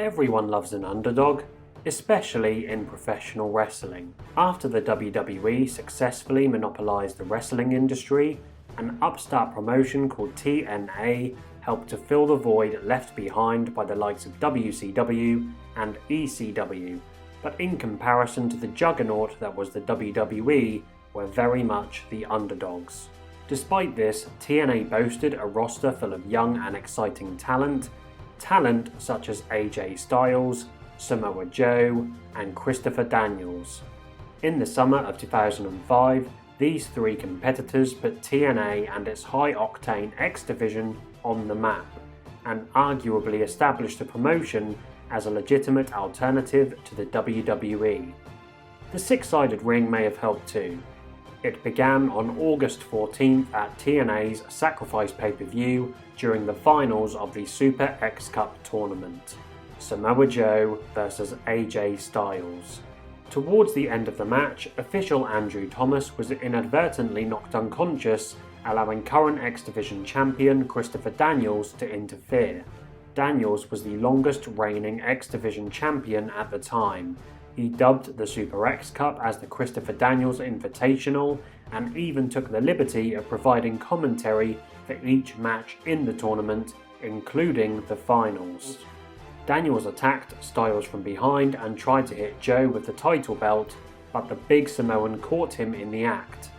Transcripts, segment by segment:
Everyone loves an underdog, especially in professional wrestling. After the WWE successfully monopolized the wrestling industry, an upstart promotion called TNA helped to fill the void left behind by the likes of WCW and ECW, but in comparison to the juggernaut that was the WWE, were very much the underdogs. Despite this, TNA boasted a roster full of young and exciting talent such as AJ Styles, Samoa Joe, and Christopher Daniels. In the summer of 2005, these three competitors put TNA and its high-octane X division on the map, and arguably established the promotion as a legitimate alternative to the WWE. The six-sided ring may have helped too. It began on August 14th at TNA's Sacrifice pay-per-view during the finals of the Super X Cup tournament. Samoa Joe vs AJ Styles. Towards the end of the match, official Andrew Thomas was inadvertently knocked unconscious, allowing current X Division champion Christopher Daniels to interfere. Daniels was the longest reigning X Division champion at the time. He dubbed the Super X Cup as the Christopher Daniels Invitational, and even took the liberty of providing commentary for each match in the tournament, including the finals. Daniels attacked Styles from behind and tried to hit Joe with the title belt, but the big Samoan caught him in the act.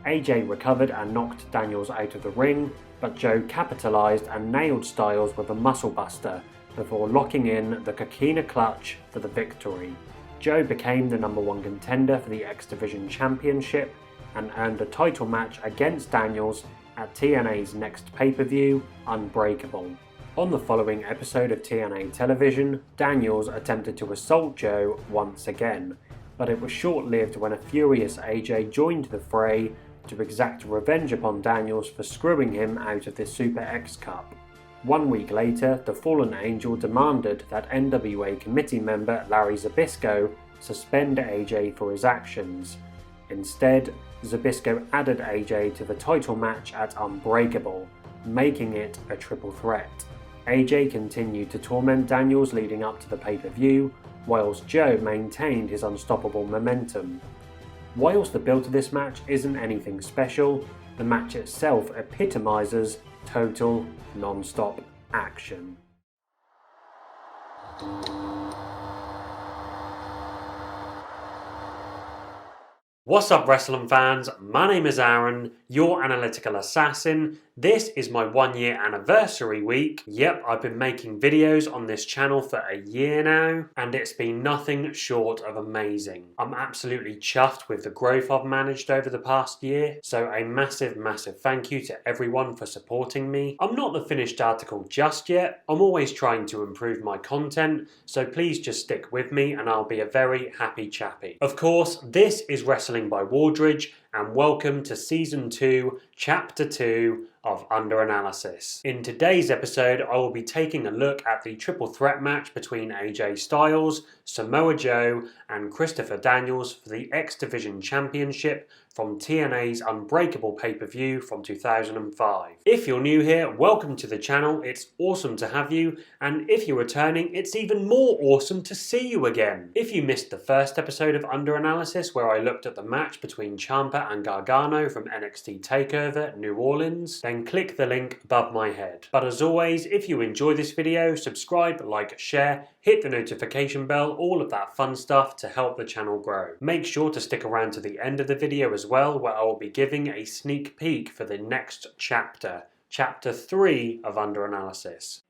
AJ recovered and knocked Daniels out of the ring, but Joe capitalized and nailed Styles with a muscle buster before locking in the Coquina Clutch for the victory. Joe became the #1 contender for the X Division Championship and earned a title match against Daniels at TNA's next pay-per-view, Unbreakable. On the following episode of TNA television, Daniels attempted to assault Joe once again, but it was short-lived when a furious AJ joined the fray to exact revenge upon Daniels for screwing him out of the Super X Cup. 1 week later, the Fallen Angel demanded that NWA committee member Larry Zbyszko suspend AJ for his actions. Instead, Zbyszko added AJ to the title match at Unbreakable, making it a triple threat. AJ continued to torment Daniels leading up to the pay-per-view, whilst Joe maintained his unstoppable momentum. Whilst the build to this match isn't anything special, the match itself epitomizes total non-stop action. What's up, wrestling fans? My name is Aaron, your analytical assassin. This is my 1-year anniversary week. Yep, I've been making videos on this channel for a year now, and it's been nothing short of amazing. I'm absolutely chuffed with the growth I've managed over the past year, so a massive thank you to everyone for supporting me. I'm not the finished article just yet. I'm always trying to improve my content, so please just stick with me and I'll be a very happy chappy. Of course, this is Wrestling by Wardridge, and welcome to Season 2, Chapter 2 of Under Analysis. In today's episode, I will be taking a look at the triple threat match between AJ Styles, Samoa Joe, and Christopher Daniels for the X Division Championship from TNA's Unbreakable pay-per-view from 2005. If you're new here, welcome to the channel. It's awesome to have you, and if you're returning, it's even more awesome to see you again. If you missed the first episode of Under Analysis, where I looked at the match between Ciampa and Gargano from NXT TakeOver New Orleans, then click the link above my head. But as always, if you enjoy this video, subscribe, like, share, hit the notification bell, all of that fun stuff to help the channel grow. Make sure to stick around to the end of the video as well, where I will be giving a sneak peek for the next chapter, Chapter 3 of Under Analysis.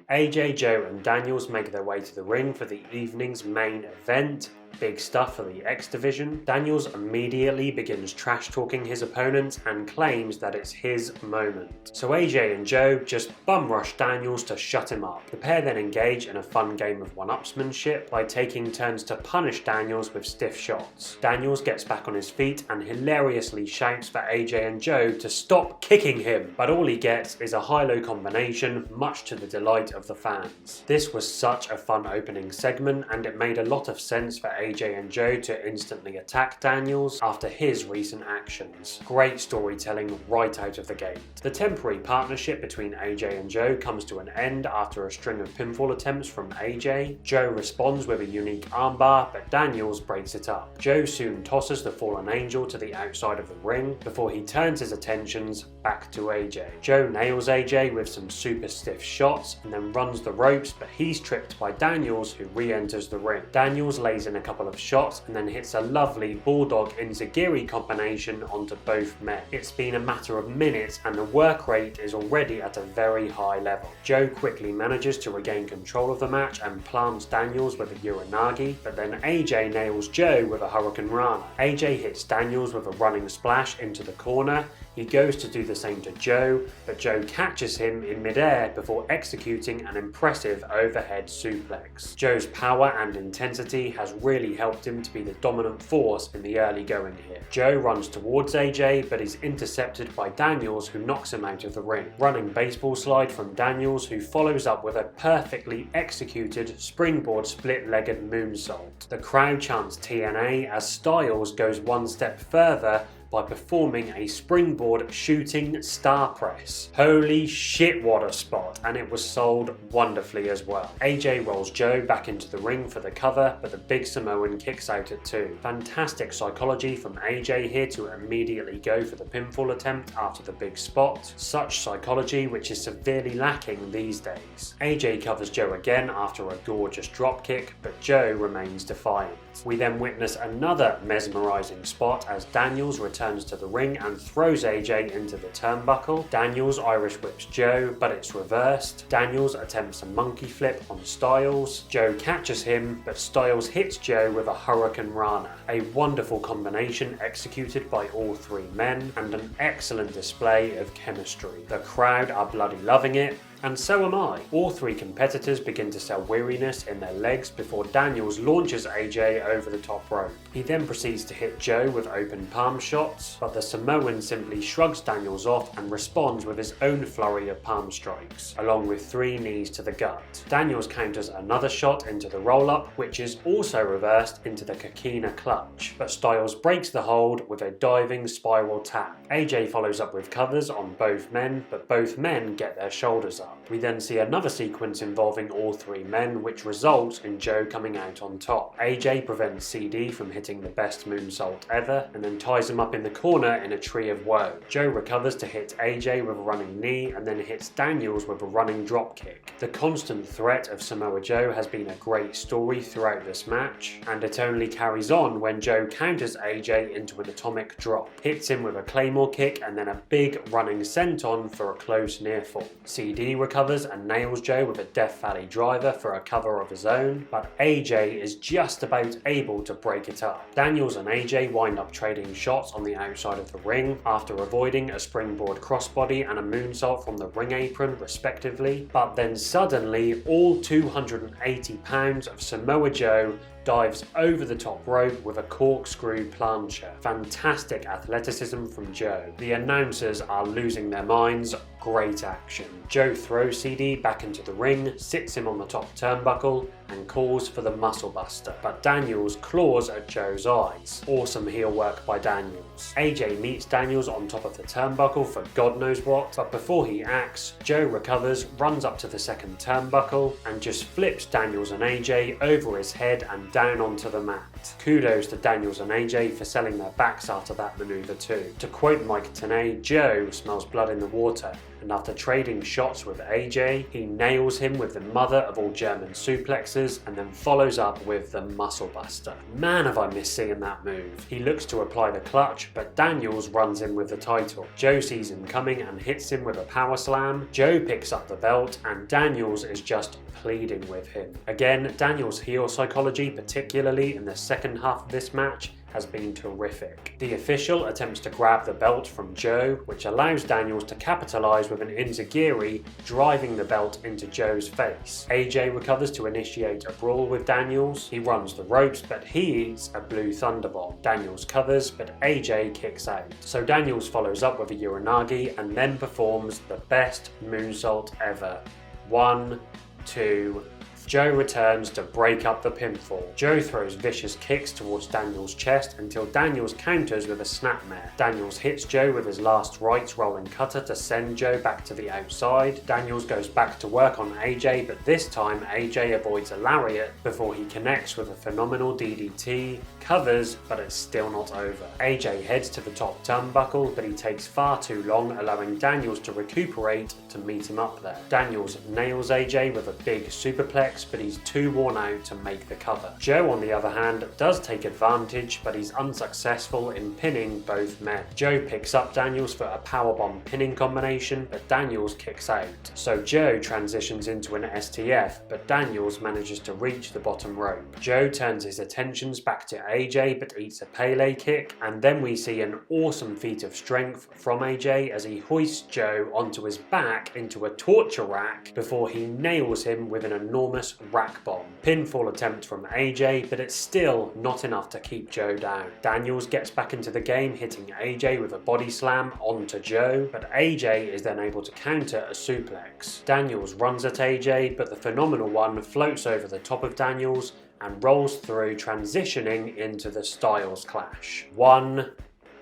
AJ, Joe and Daniels make their way to the ring for the evening's main event. Big stuff for the X Division. Daniels immediately begins trash-talking his opponents and claims that it's his moment. So AJ and Joe just bum-rush Daniels to shut him up. The pair then engage in a fun game of one-upsmanship by taking turns to punish Daniels with stiff shots. Daniels gets back on his feet and hilariously shouts for AJ and Joe to stop kicking him, but all he gets is a high-low combination, much to the delight of the fans. This was such a fun opening segment, and it made a lot of sense for AJ and Joe to instantly attack Daniels after his recent actions. Great storytelling right out of the gate. The temporary partnership between AJ and Joe comes to an end after a string of pinfall attempts from AJ. Joe responds with a unique armbar, but Daniels breaks it up. Joe soon tosses the fallen angel to the outside of the ring before he turns his attentions back to AJ. Joe nails AJ with some super stiff shots and then runs the ropes, but he's tripped by Daniels, who re-enters the ring. Daniels lays in a couple of shots and then hits a lovely bulldog enziguri combination onto both men. It's been a matter of minutes and the work rate is already at a very high level. Joe quickly manages to regain control of the match and plants Daniels with a uranagi, but then AJ nails Joe with a hurricane rana. AJ hits Daniels with a running splash into the corner. He goes to do the same to Joe, but Joe catches him in midair before executing an impressive overhead suplex. Joe's power and intensity has really helped him to be the dominant force in the early going here. Joe runs towards AJ, but is intercepted by Daniels, who knocks him out of the ring. Running baseball slide from Daniels, who follows up with a perfectly executed springboard split-legged moonsault. The crowd chants TNA as Styles goes one step further by performing a springboard shooting star press. Holy shit, what a spot, and it was sold wonderfully as well. AJ rolls Joe back into the ring for the cover, but the big Samoan kicks out at 2. Fantastic psychology from AJ here to immediately go for the pinfall attempt after the big spot. Such psychology which is severely lacking these days. AJ covers Joe again after a gorgeous dropkick, but Joe remains defiant. We then witness another mesmerizing spot as Daniels returns to the ring and throws AJ into the turnbuckle. Daniels Irish whips Joe, but it's reversed. Daniels attempts a monkey flip on Styles. Joe catches him, but Styles hits Joe with a hurricane rana. A wonderful combination executed by all three men, and an excellent display of chemistry. The crowd are bloody loving it, and so am I. All three competitors begin to sell weariness in their legs before Daniels launches AJ over the top rope. He then proceeds to hit Joe with open palm shots, but the Samoan simply shrugs Daniels off and responds with his own flurry of palm strikes, along with 3 knees to the gut. Daniels counters another shot into the roll-up, which is also reversed into the Kakina clutch, but Styles breaks the hold with a diving spiral tap. AJ follows up with covers on both men, but both men get their shoulders up. We then see another sequence involving all 3 men, which results in Joe coming out on top. AJ prevents CD from hitting the best moonsault ever, and then ties him up in the corner in a tree of woe. Joe recovers to hit AJ with a running knee, and then hits Daniels with a running dropkick. The constant threat of Samoa Joe has been a great story throughout this match, and it only carries on when Joe counters AJ into an atomic drop, hits him with a claymore kick, and then a big running senton for a close near fall. CD recovers and nails Joe with a Death Valley driver for a cover of his own, but AJ is just about able to break it up. Daniels and AJ wind up trading shots on the outside of the ring after avoiding a springboard crossbody and a moonsault from the ring apron respectively, but then suddenly all 280 pounds of Samoa Joe dives over the top rope with a corkscrew plancha. Fantastic athleticism from Joe. The announcers are losing their minds. Great action. Joe throws CD back into the ring, sits him on the top turnbuckle, and calls for the muscle buster, but Daniels claws at Joe's eyes. Awesome heel work by Daniels. AJ meets Daniels on top of the turnbuckle for God knows what, but before he acts, Joe recovers, runs up to the second turnbuckle, and just flips Daniels and AJ over his head and down onto the mat. Kudos to Daniels and AJ for selling their backs after that maneuver too. To quote Mike Tenay, Joe smells blood in the water, and after trading shots with AJ, he nails him with the mother of all German suplexes and then follows up with the muscle buster. Man, have I missed seeing that move. He looks to apply the clutch, but Daniels runs in with the title. Joe sees him coming and hits him with a power slam. Joe picks up the belt and Daniels is just pleading with him. Again, Daniels' heel psychology, particularly in the second half of this match, has been terrific. The official attempts to grab the belt from Joe, which allows Daniels to capitalize with an enziguri, driving the belt into Joe's face. AJ recovers to initiate a brawl with Daniels. He runs the ropes, but he eats a blue thunderbomb. Daniels covers, but AJ kicks out. So Daniels follows up with a uranagi and then performs the best moonsault ever. 1, 2, Joe returns to break up the pinfall. Joe throws vicious kicks towards Daniels' chest until Daniels counters with a snapmare. Daniels hits Joe with his last right rolling cutter to send Joe back to the outside. Daniels goes back to work on AJ, but this time AJ avoids a lariat before he connects with a phenomenal DDT, covers, but it's still not over. AJ heads to the top turnbuckle, but he takes far too long, allowing Daniels to recuperate to meet him up there. Daniels nails AJ with a big superplex, but he's too worn out to make the cover. Joe, on the other hand, does take advantage, but he's unsuccessful in pinning both men. Joe picks up Daniels for a powerbomb pinning combination, but Daniels kicks out. So Joe transitions into an STF, but Daniels manages to reach the bottom rope. Joe turns his attentions back to AJ, but eats a Pele kick, and then we see an awesome feat of strength from AJ as he hoists Joe onto his back into a torture rack before he nails him with an enormous rack bomb. Pinfall attempt from AJ, but it's still not enough to keep Joe down. Daniels gets back into the game, hitting AJ with a body slam onto Joe, but AJ is then able to counter a suplex. Daniels runs at AJ, but the phenomenal one floats over the top of Daniels and rolls through, transitioning into the Styles Clash. 1,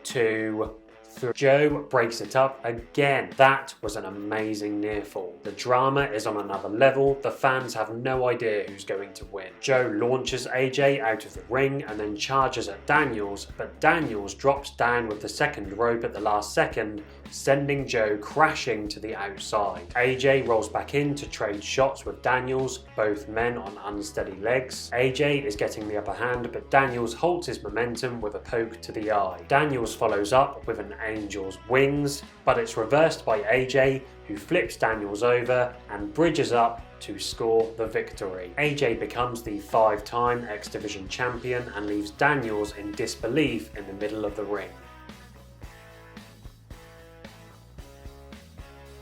2, 3. Joe breaks it up again. That was an amazing near fall. The drama is on another level. The fans have no idea who's going to win. Joe launches AJ out of the ring and then charges at Daniels, but Daniels drops down with the second rope at the last second, sending Joe crashing to the outside. AJ rolls back in to trade shots with Daniels, both men on unsteady legs. AJ is getting the upper hand, but Daniels halts his momentum with a poke to the eye. Daniels follows up with an Angel's wings, but it's reversed by AJ, who flips Daniels over and bridges up to score the victory. AJ becomes the 5-time X Division champion and leaves Daniels in disbelief in the middle of the ring.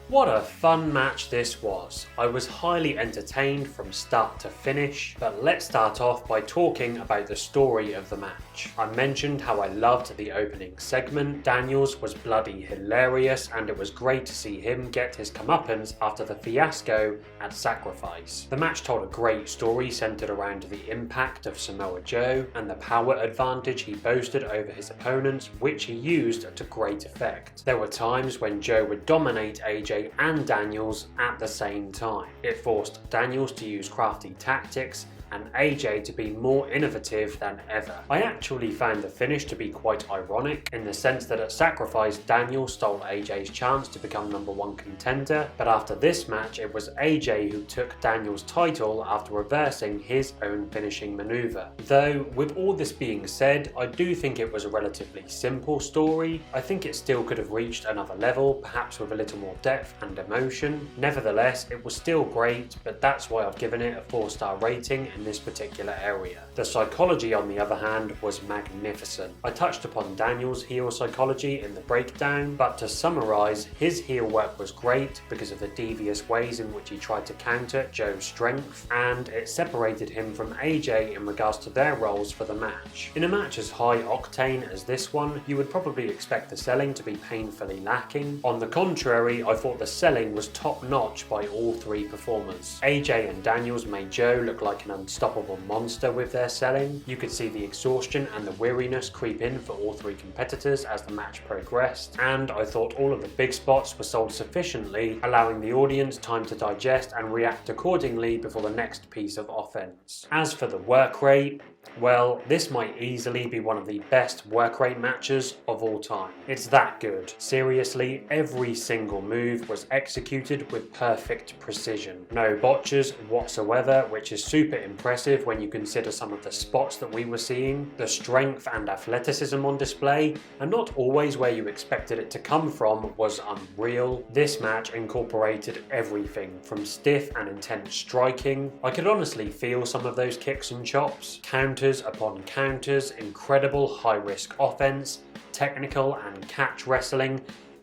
What a fun match this was. I was highly entertained from start to finish, but let's start off by talking about the story of the match. I mentioned how I loved the opening segment. Daniels was bloody hilarious, and it was great to see him get his comeuppance after the fiasco at Sacrifice. The match told a great story centered around the impact of Samoa Joe and the power advantage he boasted over his opponents, which he used to great effect. There were times when Joe would dominate AJ and Daniels at the same time. It forced Daniels to use crafty tactics and AJ to be more innovative than ever. I actually found the finish to be quite ironic, in the sense that at Sacrifice, Daniels stole AJ's chance to become #1 contender, but after this match it was AJ who took Daniels' title after reversing his own finishing maneuver. Though, with all this being said, I do think it was a relatively simple story. I think it still could have reached another level, perhaps with a little more depth and emotion. Nevertheless, it was still great, but that's why I've given it a 4-star rating in this particular area. The psychology, on the other hand, was magnificent. I touched upon Daniels' heel psychology in the breakdown, but to summarise, his heel work was great because of the devious ways in which he tried to counter Joe's strength, and it separated him from AJ in regards to their roles for the match. In a match as high octane as this one, you would probably expect the selling to be painfully lacking. On the contrary, I thought the selling was top notch by all 3 performers. AJ and Daniels made Joe look like an unstoppable monster with their selling. You could see the exhaustion and the weariness creep in for all 3 competitors as the match progressed, and I thought all of the big spots were sold sufficiently, allowing the audience time to digest and react accordingly before the next piece of offense. As for the work rate, well, this might easily be one of the best work rate matches of all time. It's that good. Seriously, every single move was executed with perfect precision. No botches whatsoever, which is super impressive when you consider some of the spots that we were seeing. The strength and athleticism on display, and not always where you expected it to come from, was unreal. This match incorporated everything from stiff and intense striking. I could honestly feel some of those kicks and chops. Counters upon counters, incredible high-risk offense, technical and catch wrestling.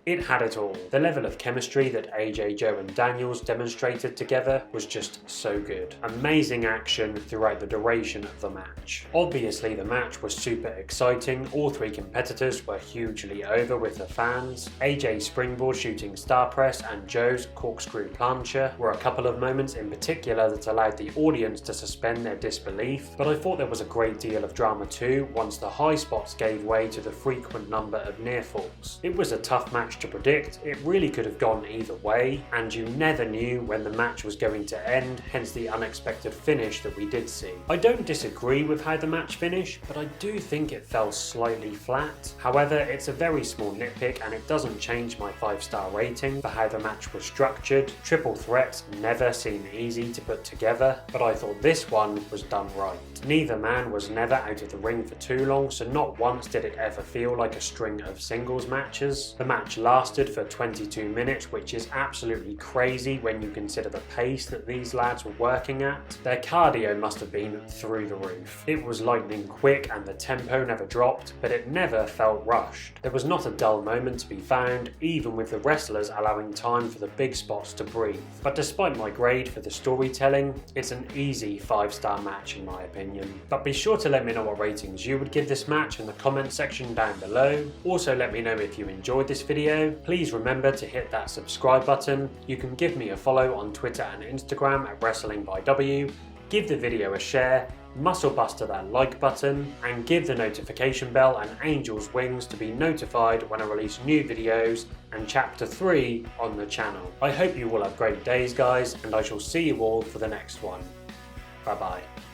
It had it all. The level of chemistry that AJ, Joe and Daniels demonstrated together was just so good. Amazing action throughout the duration of the match. Obviously the match was super exciting, all three competitors were hugely over with the fans. AJ's springboard shooting star press and Joe's corkscrew plancha were a couple of moments in particular that allowed the audience to suspend their disbelief, but I thought there was a great deal of drama too once the high spots gave way to the frequent number of near falls. It was a tough match to predict, it really could have gone either way, and you never knew when the match was going to end, hence the unexpected finish that we did see. I don't disagree with how the match finished, but I do think it fell slightly flat. However, it's a very small nitpick and it doesn't change my 5-star rating for how the match was structured. Triple threats never seem easy to put together, but I thought this one was done right. Neither man was never out of the ring for too long, so not once did it ever feel like a string of singles matches. The match lasted for 22 minutes, which is absolutely crazy when you consider the pace that these lads were working at. Their cardio must have been through the roof. It was lightning quick and the tempo never dropped, but it never felt rushed. There was not a dull moment to be found, even with the wrestlers allowing time for the big spots to breathe. But despite my grade for the storytelling, it's an easy 5-star match in my opinion. But be sure to let me know what ratings you would give this match in the comment section down below. Also let me know if you enjoyed this video. Please remember to hit that subscribe button. You can give me a follow on Twitter and Instagram at WrestlingByW. Give the video a share, muscle buster that like button, and give the notification bell and angel's wings to be notified when I release new videos and chapter 3 on the channel. I hope you all have great days guys, and I shall see you all for the next one. Bye bye.